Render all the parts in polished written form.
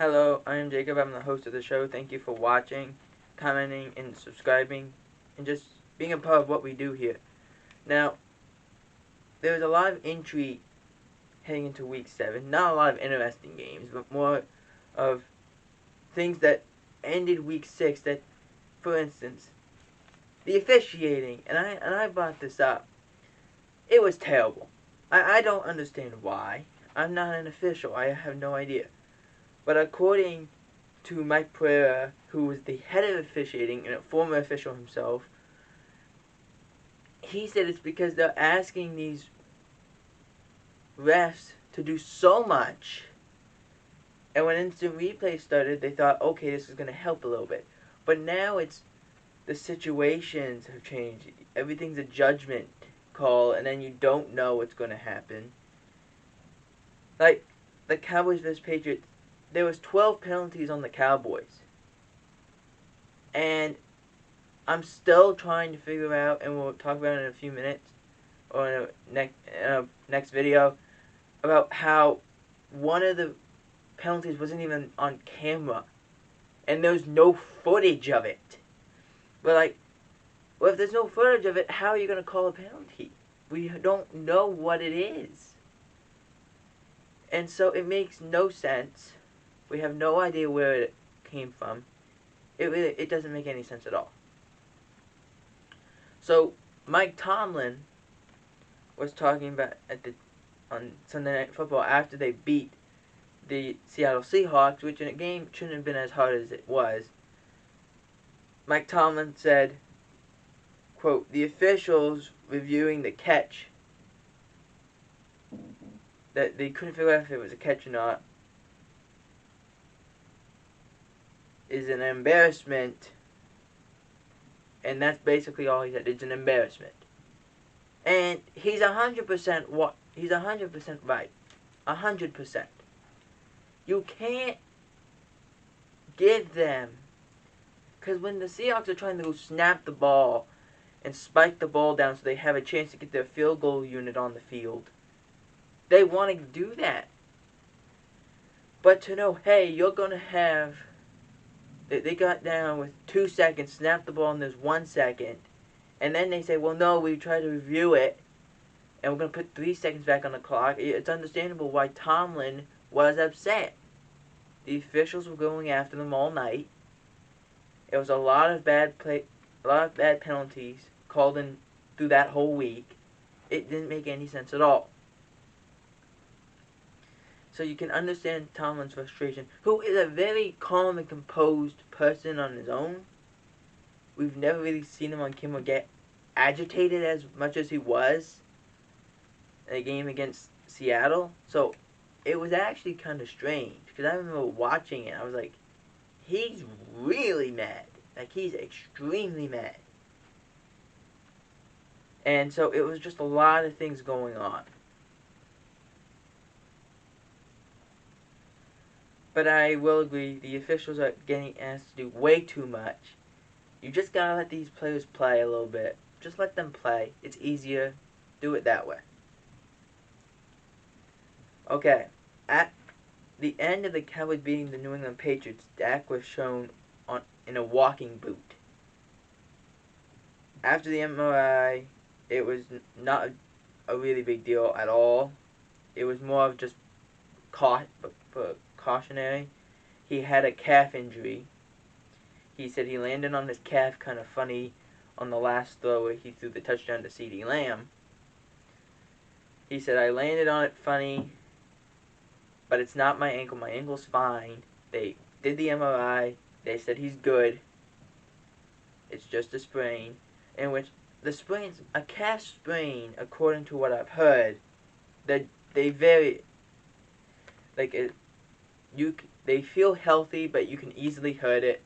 Hello, I am Jacob. I'm the host of the show. Thank you for watching, commenting, and subscribing, and just being a part of what we do here. Now, there was a lot of intrigue heading into Week 7. Not a lot of interesting games, but more of things that ended Week 6 that, for instance, the officiating, and I brought this up. It was terrible. I don't understand why. I'm not an official. I have no idea. But according to Mike Pereira, who was the head of officiating and a former official himself, he said it's because they're asking these refs to do so much, and when instant replay started, they thought, okay, this is going to help a little bit. But now it's the situations have changed. Everything's a judgment call, and then you don't know what's going to happen. Like the Cowboys vs. Patriots, there was 12 penalties on the Cowboys. And I'm still trying to figure out, and we'll talk about it in a few minutes, or in a next video, about how one of the penalties wasn't even on camera. And there's no footage of it. But like, well, if there's no footage of it, how are you going to call a penalty? We don't know what it is. And so it makes no sense. We have no idea where it came from. It doesn't make any sense at all. So Mike Tomlin was talking about on Sunday Night Football after they beat the Seattle Seahawks, which in a game shouldn't have been as hard as it was. Mike Tomlin said, quote, "The officials reviewing the catch, that they couldn't figure out if it was a catch or not, is an embarrassment." And that's basically all he said. It's an embarrassment. And he's 100% he's 100% right. 100%. You can't give them, because when the Seahawks are trying to go snap the ball and spike the ball down so they have a chance to get their field goal unit on the field, they want to do that. But to know, hey, you're going to have, they got down with 2 seconds, snapped the ball, and there's 1 second. And then they say, well, no, we tried to review it, and we're going to put 3 seconds back on the clock. It's understandable why Tomlin was upset. The officials were going after them all night. It was a lot of bad penalties called in through that whole week. It didn't make any sense at all. So you can understand Tomlin's frustration, who is a very calm and composed person on his own. We've never really seen him on camera get agitated as much as he was in a game against Seattle. So it was actually kind of strange, because I remember watching it. I was like, he's really mad. Like, he's extremely mad. And so it was just a lot of things going on. But I will agree, the officials are getting asked to do way too much. You just gotta let these players play a little bit. Just let them play. It's easier. Do it that way. Okay. At the end of the Cowboys beating the New England Patriots, Dak was shown in a walking boot. After the MRI, it was not a really big deal at all. It was more of just cautionary. He had a calf injury. He said he landed on his calf kind of funny on the last throw where he threw the touchdown to CeeDee Lamb. He said, I landed on it funny, but it's not my ankle. My ankle's fine. They did the MRI. They said he's good. It's just a sprain. In which the sprains, a calf sprain, according to what I've heard, that they vary. Like they feel healthy, but you can easily hurt it.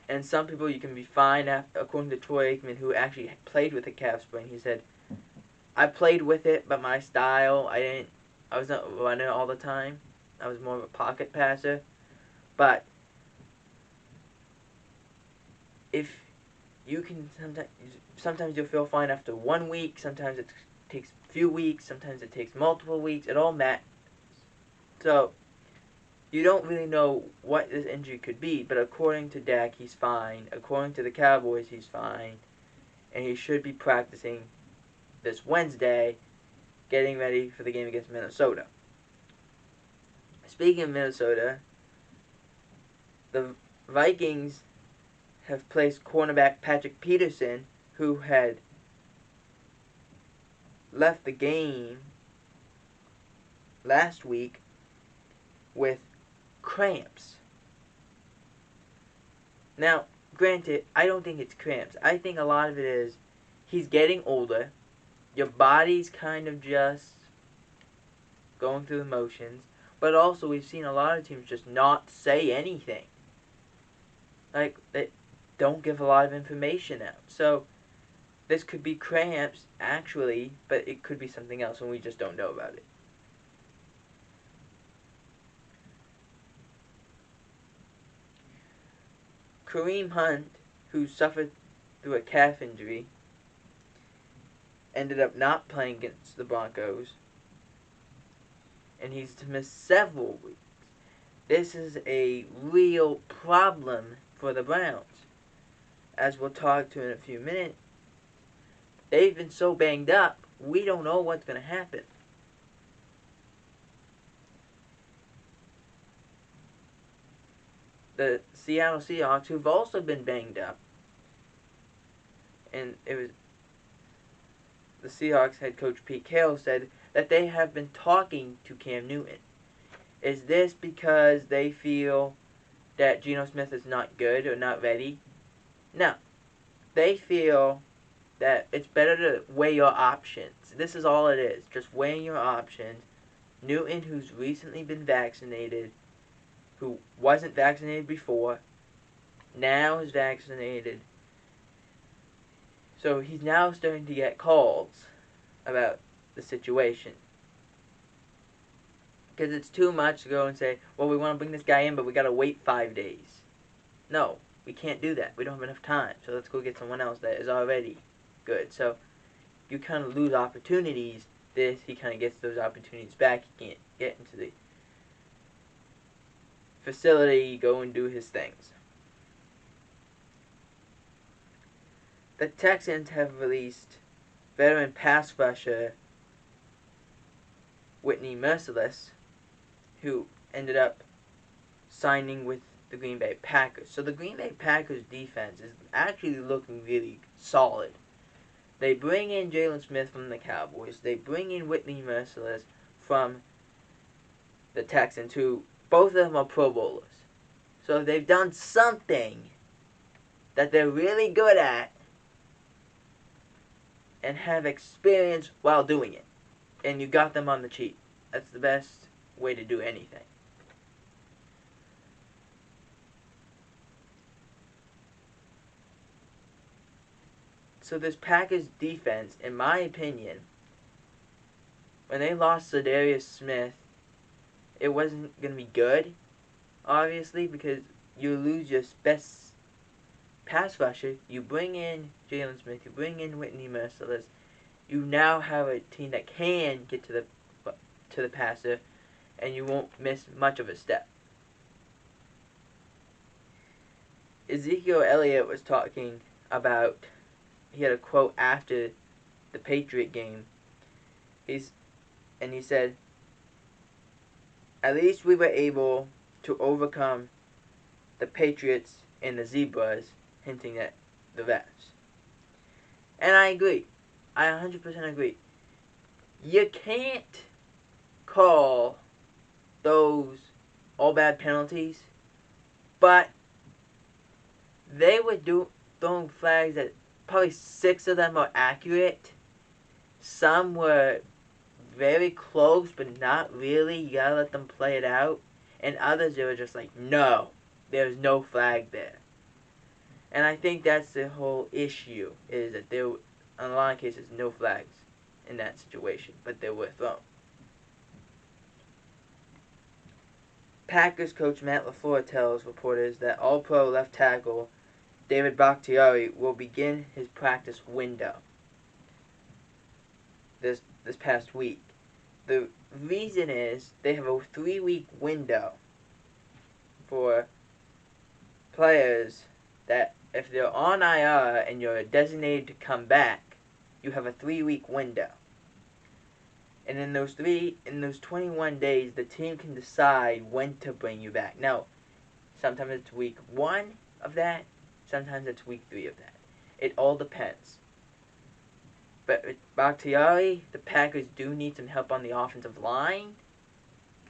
And some people you can be fine, according to Troy Aikman, who actually played with a calf sprain. He said, I played with it, but my style, I was not running all the time. I was more of a pocket passer. But if you can, sometimes you'll feel fine after 1 week. Sometimes it takes a few weeks. Sometimes it takes multiple weeks. It all matters. So you don't really know what this injury could be, but according to Dak, he's fine. According to the Cowboys, he's fine. And he should be practicing this Wednesday, getting ready for the game against Minnesota. Speaking of Minnesota, the Vikings have placed cornerback Patrick Peterson, who had left the game last week with cramps. Now, granted, I don't think it's cramps. I think a lot of it is he's getting older. Your body's kind of just going through the motions. But also, we've seen a lot of teams just not say anything. Like, they don't give a lot of information out. So, this could be cramps, actually, but it could be something else, and we just don't know about it. Kareem Hunt, who suffered through a calf injury, ended up not playing against the Broncos, and he's to miss several weeks. This is a real problem for the Browns. As we'll talk to in a few minutes, they've been so banged up, we don't know what's going to happen. The Seattle Seahawks, who've also been banged up, and it was the Seahawks head coach Pete Carroll said that they have been talking to Cam Newton. Is this because they feel that Geno Smith is not good or not ready? No. They feel that it's better to weigh your options. This is all it is, just weighing your options. Newton, who's recently been vaccinated, who wasn't vaccinated before, now is vaccinated. So he's now starting to get calls about the situation. Because it's too much to go and say, well, we want to bring this guy in, but we got to wait 5 days. No, we can't do that. We don't have enough time. So let's go get someone else that is already good. So you kind of lose opportunities. He kind of gets those opportunities back. He can't get into the facility, go and do his things. The Texans have released veteran pass rusher Whitney Merciless, who ended up signing with the Green Bay Packers. So the Green Bay Packers defense is actually looking really solid. They bring in Jalen Smith from the Cowboys. They bring in Whitney Merciless from the Texans, who both of them are Pro Bowlers. So they've done something that they're really good at and have experience while doing it. And you got them on the cheap. That's the best way to do anything. So this Packers defense, in my opinion, when they lost Zadarius Smith, it wasn't going to be good, obviously, because you lose your best pass rusher. You bring in Jalen Smith, you bring in Whitney Merciless. You now have a team that can get to the passer, and you won't miss much of a step. Ezekiel Elliott was talking about, he had a quote after the Patriot game. He said, "At least we were able to overcome the Patriots and the Zebras," hinting at the refs. And I agree. I 100% agree. You can't call those all bad penalties, but they were throwing flags that probably 6 of them are accurate. Some were very close, but not really. You gotta let them play it out. And others, they were just like, no, there's no flag there. And I think that's the whole issue, is that there were, in a lot of cases, no flags in that situation, but they were thrown. Packers coach Matt LaFleur tells reporters that All-Pro left tackle David Bakhtiari will begin his practice window this past week. The reason is they have a 3-week window for players that if they're on IR and you're designated to come back, you have a 3-week window. And in those 21 days, the team can decide when to bring you back. Now, sometimes it's week 1 of that, sometimes it's week 3 of that. It all depends. But with Bakhtiari, the Packers do need some help on the offensive line.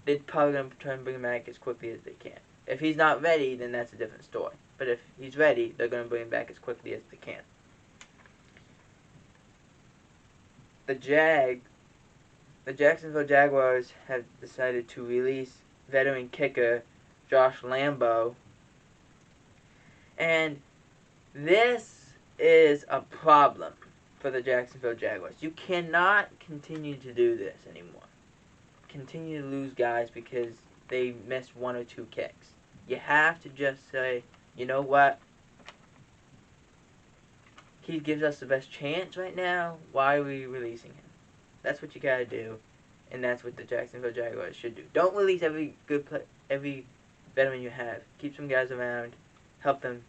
They're probably going to try and bring him back as quickly as they can. If he's not ready, then that's a different story. But if he's ready, they're going to bring him back as quickly as they can. The Jacksonville Jaguars have decided to release veteran kicker Josh Lambo. And this is a problem for the Jacksonville Jaguars. You cannot continue to do this anymore. Continue to lose guys because they missed 1 or 2 kicks. You have to just say, you know what? He gives us the best chance right now. Why are we releasing him? That's what you gotta do, and that's what the Jacksonville Jaguars should do. Don't release every veteran you have. Keep some guys around. Help them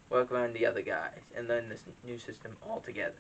work around the other guys and learn this new system altogether.